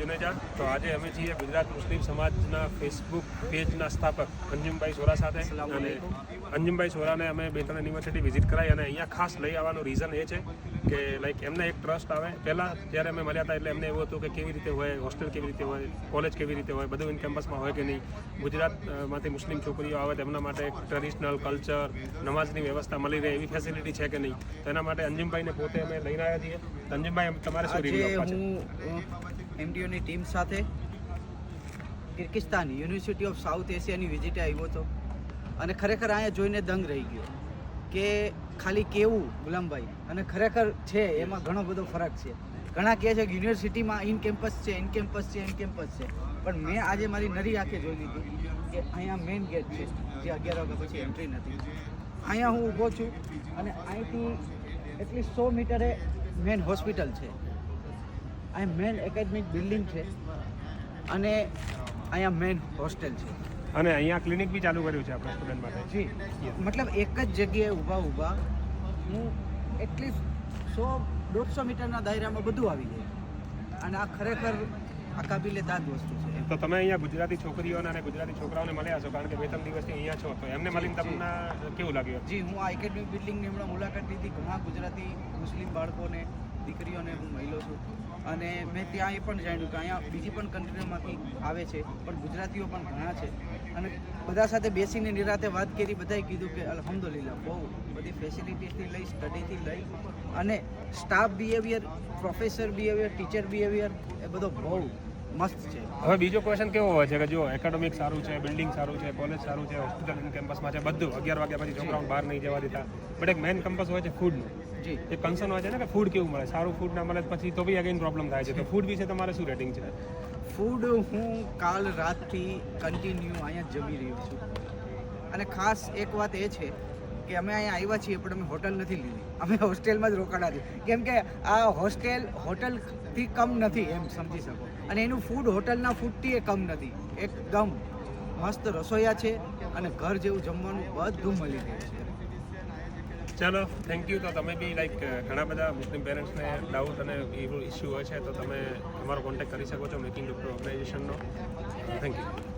જુનેજા. તો આજે અમે છીએ ગુજરાત મુસ્લિમ સમાજના ફેસબુક પેજના સ્થાપક અંજુમભાઈ સોરા સાથે. અને અંજુમભાઈ સોરાને અમે 2-3 યુનિવર્સિટી વિઝિટ કરાવી અને અહીંયા ખાસ લઈ આવવાનું રીઝન એ છે કે લાઈક એમને એક ટ્રસ્ટ આવે. પહેલાં જ્યારે અમે મળ્યા હતા એટલે એમને એવું હતું કે કેવી રીતે હોય, હોસ્ટેલ કેવી રીતે હોય, કોલેજ કેવી રીતે હોય, બધું ઇન કેમ્પસમાં હોય કે નહીં. ગુજરાતમાંથી મુસ્લિમ છોકરીઓ આવે તો એમના માટે એક ટ્રેડિશનલ કલ્ચર, નમાઝની વ્યવસ્થા મળી રહે એવી ફેસિલિટી છે કે નહીં. તો એના માટે અંજુમભાઈને પોતે અમે લઈને આવ્યા છીએ. અંજુમભાઈ, તમારે શું રિવ્યુ આપવા છે? હું એમડીઓની ટીમ સાથે કિર્ગિસ્તાન યુનિવર્સિટી ઓફ સાઉથ એશિયાની વિઝિટે આવ્યો હતો અને ખરેખર અહીંયા જોઈને દંગ રહી ગયો કે ખાલી કેવું ગુલામભાઈ અને ખરેખર છે એમાં ઘણો બધો ફરક છે. ઘણા કહે છે કે યુનિવર્સિટીમાં ઇન કેમ્પસ છે, ઇન કેમ્પસ છે, ઇન કેમ્પસ છે, પણ મેં આજે મારી નરી આંખે જોઈ લીધું કે અહીંયા મેઇન ગેટ છે જે 11 વાગ્યા પછી એન્ટ્રી નથી. અહીંયા હું ઊભો છું અને અહીંથી એટલી 100 મીટરે મેઇન હોસ્પિટલ છે, અહીંયા મેઇન એકેડમિક બિલ્ડિંગ છે અને અહીંયા મેઇન હોસ્ટેલ છે. અને અહીંયા ક્લિનિક બી ચાલુ કર્યું છે આપણા સ્ટુડન્ટ માટે. જી, મતલબ એક જ જગ્યાએ ઊભા હું એટલીસ્ટ 100-150 મીટરના દાયરામાં બધું આવી જાય અને આ ખરેખર આ કાબિલે દાદ વસ્તુ છે. તો તમે અહીંયા ગુજરાતી છોકરીઓને અને ગુજરાતી છોકરાઓને મળ્યા છો, કારણ કે 2-3 દિવસથી અહીંયા છો, તો એમને મળીને તમને કેવું લાગ્યું? જી, હું આ એકેડમિક બિલ્ડિંગની હમણાં મુલાકાત લીધી. ઘણા ગુજરાતી મુસ્લિમ બાળકોને, દીકરીઓને હું મળ્યો છું અને મેં ત્યાં એ પણ જાણ્યું કે અહીંયા બીજી પણ કન્ટ્રીઓમાંથી આવે છે, પણ ગુજરાતીઓ પણ ઘણા છે અને બધા સાથે બેસીને નિરાતે વાત કરી. બધાએ કીધું કે અલ્હમ્દુલિલ્લાહ બહુ બધી ફેસિલિટીઝથી લઈ, સ્ટડીથી લઈ અને staff behaviour, professor behaviour, teacher behaviour એ બધો બહુ મસ્ત છે. હવે બીજો ક્વેશ્ચન કેવો હોય છે કે જો એકેડેમિક સારું છે, બિલ્ડિંગ સારું છે, કોલેજ સારું છે, હોસ્પિટલ ઇન કેમ્પસમાં છે, બધું 11 વાગ્યા પછી છોકરાઓને બહાર નહીં જવા દેતા, બટ એક મેઇન કેમ્પસ હોય છે ફૂડનું. જી, એક કન્સર્ન હોય છે ને કે ફૂડ કેવું મળે, સારું ફૂડ ના મળે પછી તો બી અગેન પ્રોબ્લેમ થાય છે. તો ફૂડ વિશે તમારે શું રેટિંગ છે? ફૂડ હું કાલ રાતથી કન્ટિન્યુ અહીંયા જમી રહ્યો છું અને ખાસ એક વાત એ છે કે અમે અહીંયા આવ્યા છીએ પણ અમે હોટલ નથી લીધી, અમે હોસ્ટેલમાં જ રોકાણા છે. કેમ કે આ હોસ્ટેલ હોટલથી કમ નથી એમ સમજી શકો, અને એનું ફૂડ હોટલના ફૂડથી એ કમ નથી. એકદમ મસ્ત રસોઈયા છે અને ઘર જેવું જમવાનું બધું મળી રહે છે. ચાલો, થેન્ક યુ. તો તમે બી લાઈક ઘણા બધા મુસ્લિમ પેરેન્ટ્સને ડાઉટ અને એવું ઇસ્યુ હોય છે તો તમે અમારો કોન્ટેક્ટ કરી શકો છો મેકિંગ ડોક્ટર ઓર્ગેનાઇઝેશનનો. Thank you.